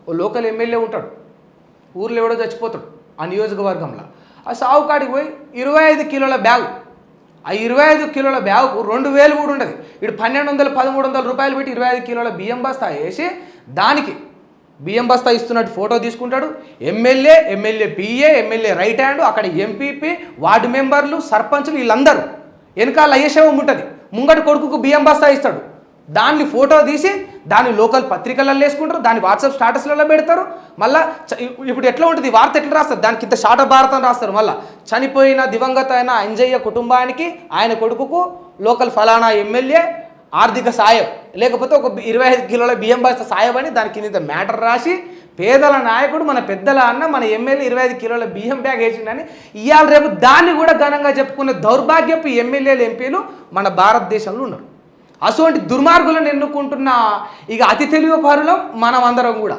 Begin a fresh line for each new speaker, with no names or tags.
ఓ local MLA ఉంటాడు, ఊర్లో ఎవడో చచ్చిపోతాడు ఆ నియోజకవర్గంలో. ఆ సావుకాడికి పోయి 25 కిలోల బ్యాగు, ఆ 25 కిలోల బ్యాగుకు 2000 కూడా ఉండదు. ఇటు 1200 1300 రూపాయలు పెట్టి 25 కిలోల బియ్యం బస్తా వేసి దానికి బియ్యం బస్తా ఇస్తున్నట్టు ఫోటో తీసుకుంటాడు. MLA PA, MLA right hand, అక్కడ ఎంపీపీ, వార్డు మెంబర్లు, సర్పంచులు వీళ్ళందరూ వెనకాల అయ్యేశవం ఉంటుంది. ముంగటి కొడుకుకు బియ్యం బస్తా ఇస్తాడు, దాన్ని ఫోటో తీసి దాన్ని లోకల్ పత్రికలలో వేసుకుంటారు, దాన్ని వాట్సాప్ స్టాటస్లలో పెడతారు. మళ్ళీ ఇప్పుడు ఎట్లా ఉంటుంది వార్త ఎట్లా రాస్తారు, దానికి ఇంత శాట భారతం రాస్తారు. మళ్ళీ చనిపోయిన దివంగత అయిన అంజయ్య కుటుంబానికి ఆయన కొడుకుకు లోకల్ ఫలానా ఎమ్మెల్యే ఆర్థిక సాయం, లేకపోతే ఒక 25 కిలోల బియ్యం బస్తా సాయం అని దానికి ఇంత మ్యాటర్ రాసి పేదల నాయకుడు మన పెద్దల అన్న మన ఎమ్మెల్యే 25 కిలోల బియ్యం బ్యాగ్ వేసిండని ఇవాళ రేపు దాన్ని కూడా ఘనంగా చెప్పుకునే దౌర్భాగ్యపు ఎమ్మెల్యేలు ఎంపీలు మన భారతదేశంలో ఉన్నారు. అటువంటి దుర్మార్గులను ఎన్నుకుంటున్న ఇక అతి తెలివి పరులం మనం అందరం కూడా.